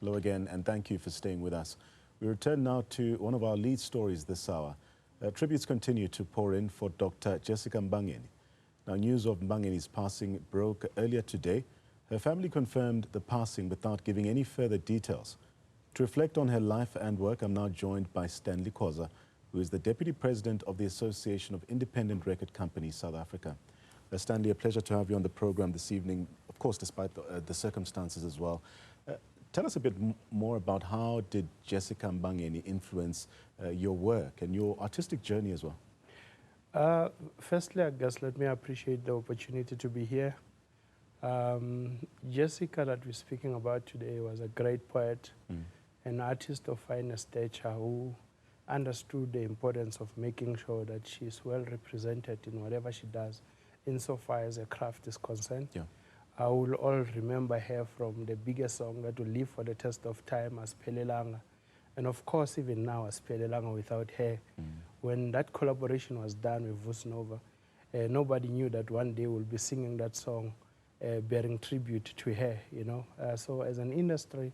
Hello again, and thank you for staying with us. We return now to one of our lead stories this hour. Tributes continue to pour in for Dr. Jessica Mbangeni. Now, news of Mbangeni's passing broke earlier today. Her family confirmed the passing without giving any further details. To reflect on her life and work, I'm now joined by Stanley Khoza, who is the Deputy President of the Association of Independent Record Companies, South Africa. Stanley, a pleasure to have you on the program this evening, of course, despite the circumstances as well. Tell us a bit more about how did Jessica Mbangeni influence your work and your artistic journey as well? Firstly, I guess let me appreciate the opportunity to be here. Jessica that we're speaking about today was a great poet, an artist of finest stature who understood the importance of making sure that she's well represented in whatever she does, insofar as her craft is concerned. Yeah. I will all remember her from the biggest song that will live for the test of time as Pelelanga. And of course, even now as Pelelanga without her. When that collaboration was done with Vusnova, nobody knew that one day we'll be singing that song, bearing tribute to her, you know. So as an industry,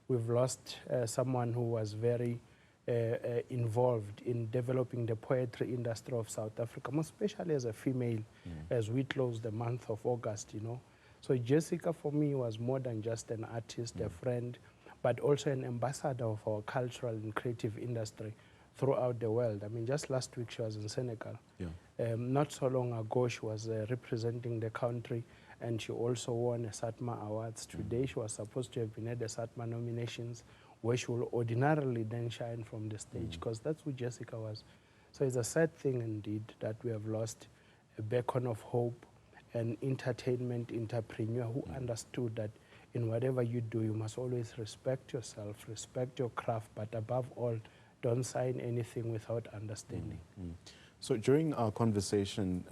we've lost someone who was very involved in developing the poetry industry of South Africa, most especially as a female, as we close the month of August, you know. So Jessica, for me, was more than just an artist, a friend, but also an ambassador of our cultural and creative industry throughout the world. I mean, just last week she was in Senegal. Yeah. Not so long ago, she was representing the country, and she also won a Satma Awards. Today, she was supposed to have been at the Satma nominations, where she will ordinarily then shine from the stage, because that's who Jessica was. So it's a sad thing indeed that we have lost a beacon of hope, an entertainment entrepreneur who understood that in whatever you do, you must always respect yourself, respect your craft, but above all, don't sign anything without understanding. So during our conversation,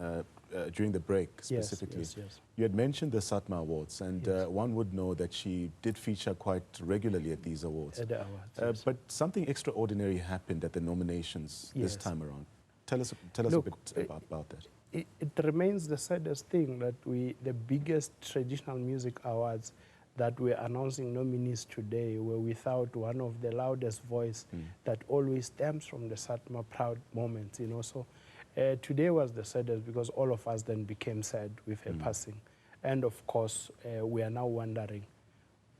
during the break specifically, yes. You had mentioned the Satma Awards, and one would know that she did feature quite regularly at these awards. At the awards, but something extraordinary happened at the nominations this time around. Tell us Look, a bit about that. It remains the saddest thing that the biggest traditional music awards that we're announcing nominees today were without one of the loudest voice that always stems from the Satma proud moments, you know. So today was the saddest because all of us then became sad with her passing. And of course, we are now wondering,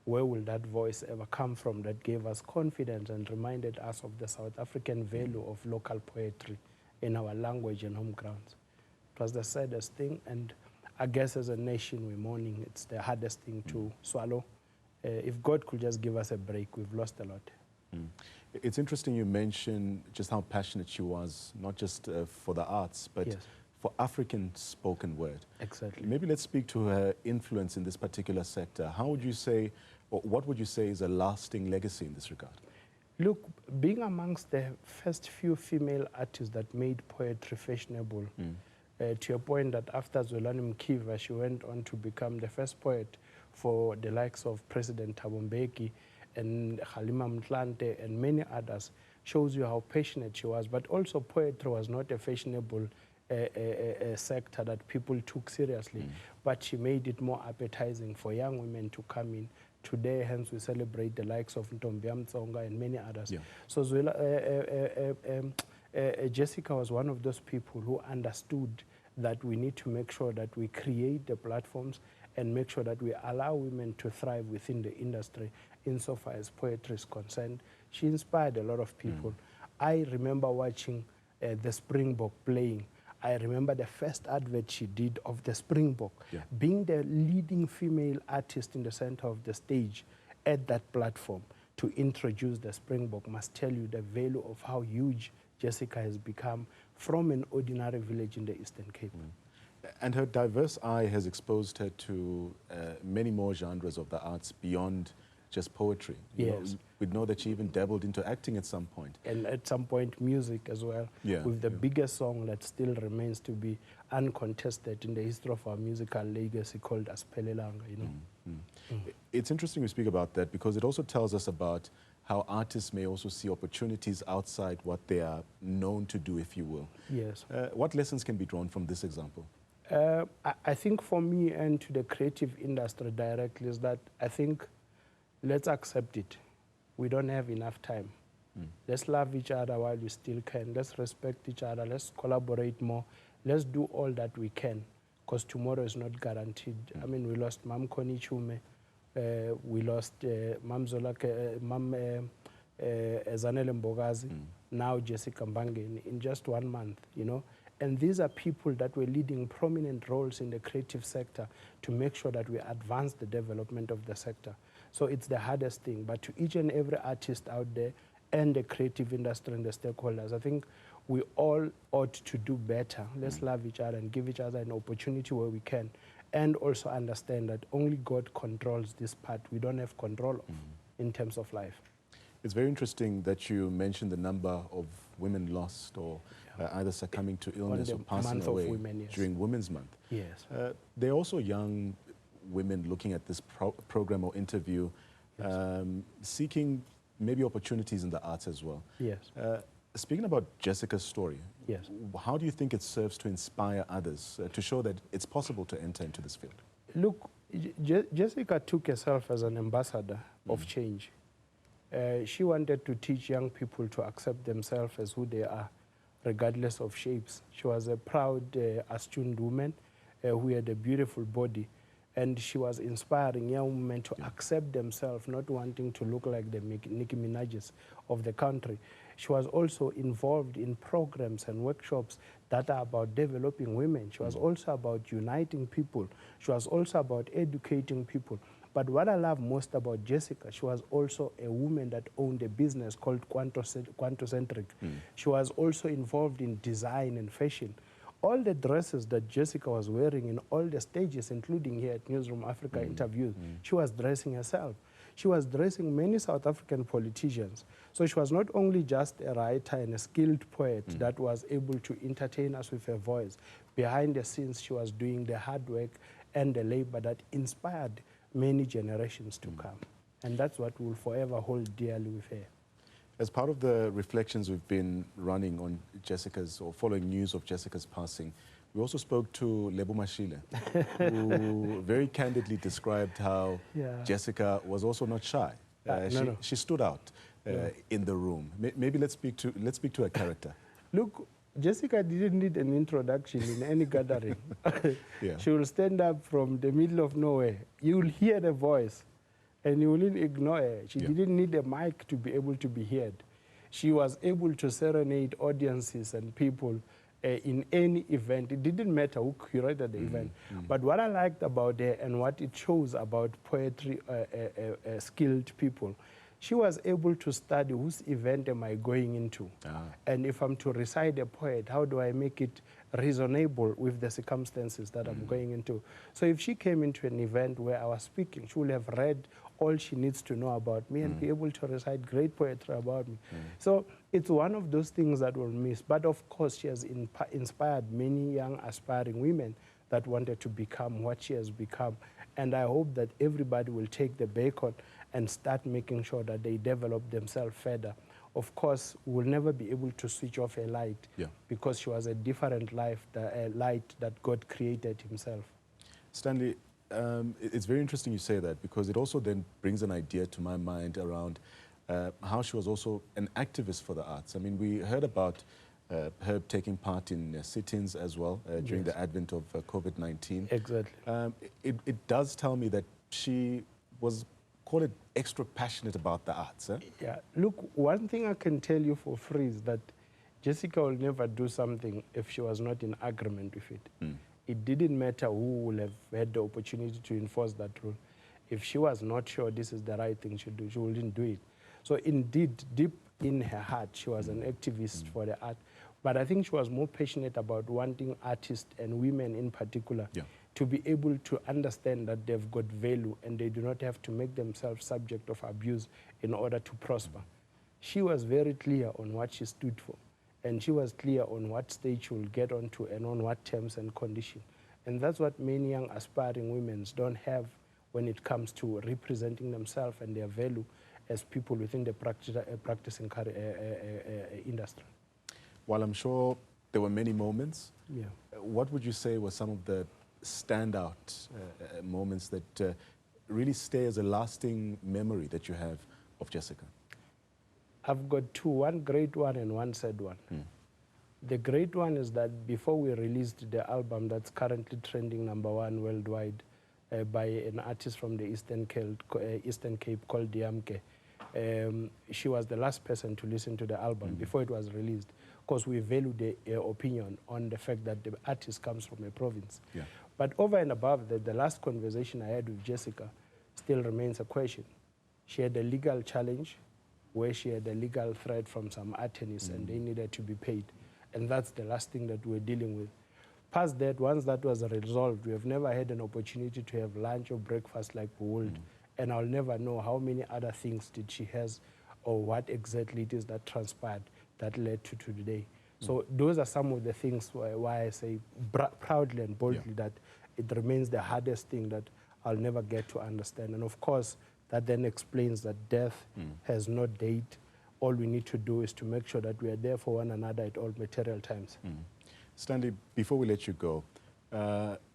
where will that voice ever come from that gave us confidence and reminded us of the South African value of local poetry in our language and home grounds? It was the saddest thing, and I guess as a nation we're mourning. It's the hardest thing to swallow. If God could just give us a break, we've lost a lot. It's interesting you mentioned just how passionate she was, not just for the arts, but for African spoken word. Exactly. Maybe let's speak to her influence in this particular sector. How would you say, or what would you say is a lasting legacy in this regard? Look, being amongst the first few female artists that made poetry fashionable, to a point that after Zolani Mkiva, she went on to become the first poet for the likes of President Thabo Mbeki and Halima Mtlante and many others, shows you how passionate she was. But also poetry was not a fashionable sector that people took seriously, but she made it more appetizing for young women to come in. Today, hence, we celebrate the likes of Ntombia Mtsonga and many others. Yeah. So Jessica was one of those people who understood that we need to make sure that we create the platforms and make sure that we allow women to thrive within the industry insofar as poetry is concerned. She inspired a lot of people. I remember watching the Springbok playing. I remember the first advert she did of the Springbok, being the leading female artist in the center of the stage at that platform to introduce the Springbok must tell you the value of how huge Jessica has become from an ordinary village in the Eastern Cape. And her diverse eye has exposed her to many more genres of the arts beyond just poetry. We know that she even dabbled into acting at some point. And at some point, music as well, with the biggest song that still remains to be uncontested in the history of our musical legacy called Aspelelanga, you know. It's interesting we speak about that because it also tells us about how artists may also see opportunities outside what they are known to do, if you will. Yes. What lessons can be drawn from this example? I think for me and to the creative industry directly is that I think let's accept it. We don't have enough time. Let's love each other while we still can. Let's respect each other. Let's collaborate more. Let's do all that we can, because tomorrow is not guaranteed. I mean, we lost Mam Koni Chume. We lost Mam Zolake, Mam Zanele Mbogazi, now Jessica Mbangeni, in just 1 month, you know. And these are people that were leading prominent roles in the creative sector to make sure that we advance the development of the sector. So it's the hardest thing. But to each and every artist out there and the creative industry and the stakeholders, I think we all ought to do better. Let's love each other and give each other an opportunity where we can. And also understand that only God controls this part we don't have control of in terms of life. It's very interesting that you mentioned the number of women lost or either succumbing to illness or passing away during Women's Month. Yes. There are also young women looking at this program or interview, seeking maybe opportunities in the arts as well. Yes. Speaking about Jessica's story, yes, how do you think it serves to inspire others to show that it's possible to enter into this field? Look, Jessica took herself as an ambassador of change. She wanted to teach young people to accept themselves as who they are, regardless of shapes. She was a proud, astute woman who had a beautiful body. And she was inspiring young women to accept themselves, not wanting to look like the Nicki Minaj's of the country. She was also involved in programs and workshops that are about developing women. She was also about uniting people. She was also about educating people. But what I love most about Jessica, she was also a woman that owned a business called Quantocentric. She was also involved in design and fashion. All the dresses that Jessica was wearing in all the stages, including here at Newzroom Afrika interviews, she was dressing herself. She was dressing many South African politicians. So she was not only just a writer and a skilled poet that was able to entertain us with her voice. Behind the scenes, she was doing the hard work and the labor that inspired many generations to come. And that's what we'll forever hold dearly with her. As part of the reflections we've been running on Jessica's, or following news of Jessica's passing, we also spoke to Lebo Mashile, who very candidly described how Jessica was also not shy. She stood out in the room. Maybe let's speak to her character. Look, Jessica didn't need an introduction in any gathering. She will stand up from the middle of nowhere. You will hear the voice, and you wouldn't ignore her. She didn't need a mic to be able to be heard. She was able to serenade audiences and people in any event. It didn't matter who curated the event. But what I liked about her and what it shows about poetry skilled people, she was able to study whose event am I going into. And if I'm to recite a poet, how do I make it reasonable with the circumstances that I'm going into? So if she came into an event where I was speaking, she would have read all she needs to know about me and be able to recite great poetry about me. So it's one of those things that we'll miss. But of course, she has inspired many young aspiring women that wanted to become what she has become. And I hope that everybody will take the bacon and start making sure that they develop themselves further. Of course, we'll never be able to switch off a light because she was a different light that God created himself. Stanley, it's very interesting you say that, because it also then brings an idea to my mind around how she was also an activist for the arts. I mean, we heard about her taking part in sit-ins as well during the advent of COVID-19. Exactly. It does tell me that she was, call it, extra passionate about the arts. Yeah. Look, one thing I can tell you for free is that Jessica will never do something if she was not in agreement with it. It didn't matter who would have had the opportunity to enforce that rule. If she was not sure this is the right thing to do, she wouldn't do it. So indeed, deep in her heart, she was an activist for the art. But I think she was more passionate about wanting artists and women in particular to be able to understand that they've got value and they do not have to make themselves subject of abuse in order to prosper. She was very clear on what she stood for. And she was clear on what stage she will get onto and on what terms and conditions. And that's what many young aspiring women don't have when it comes to representing themselves and their value as people within the practicing industry. While I'm sure there were many moments, what would you say were some of the standout moments that really stay as a lasting memory that you have of Jessica? I've got two, one great one and one sad one. The great one is that before we released the album that's currently trending #1 worldwide by an artist from the Eastern Cape called Diamke, she was the last person to listen to the album before it was released, because we value the opinion on the fact that the artist comes from a province. Yeah. But over and above that, the last conversation I had with Jessica still remains a question. She had a legal challenge where she had a legal threat from some attorneys and they needed to be paid. And that's the last thing that we're dealing with. Past that, once that was resolved, we have never had an opportunity to have lunch or breakfast like we would. And I'll never know how many other things did she has or what exactly it is that transpired that led to today. So those are some of the things why I say proudly and boldly that it remains the hardest thing that I'll never get to understand. And of course, that then explains that death has no date. All we need to do is to make sure that we are there for one another at all material times. Stanley, before we let you go,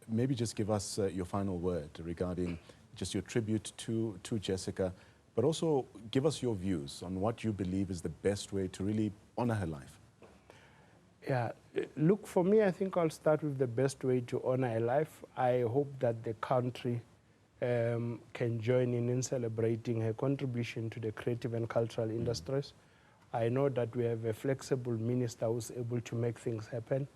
maybe just give us your final word regarding just your tribute to Jessica, but also give us your views on what you believe is the best way to really honor her life. Yeah, look, for me, I think I'll start with the best way to honor her life. I hope that the country can join in celebrating her contribution to the creative and cultural industries. I know that we have a flexible minister who's able to make things happen.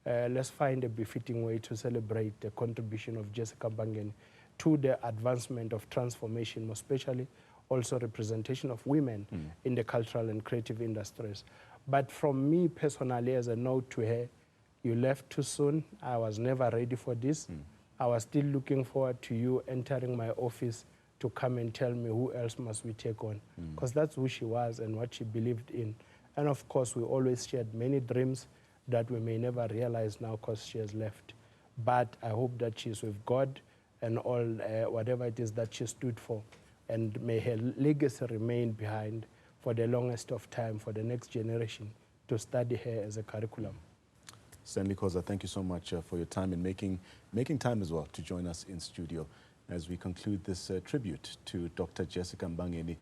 Let's find a befitting way to celebrate the contribution of Jessica Mbangeni to the advancement of transformation, especially also representation of women in the cultural and creative industries. But from me personally, as a note to her, you left too soon. I was never ready for this. I was still looking forward to you entering my office to come and tell me who else must we take on. Because that's who she was and what she believed in. And of course, we always shared many dreams that we may never realize now because she has left. But I hope that she's with God and all whatever it is that she stood for. And may her legacy remain behind for the longest of time for the next generation to study her as a curriculum. Stanley Khoza, thank you so much for your time and making time as well to join us in studio as we conclude this tribute to Dr. Jessica Mbangeni.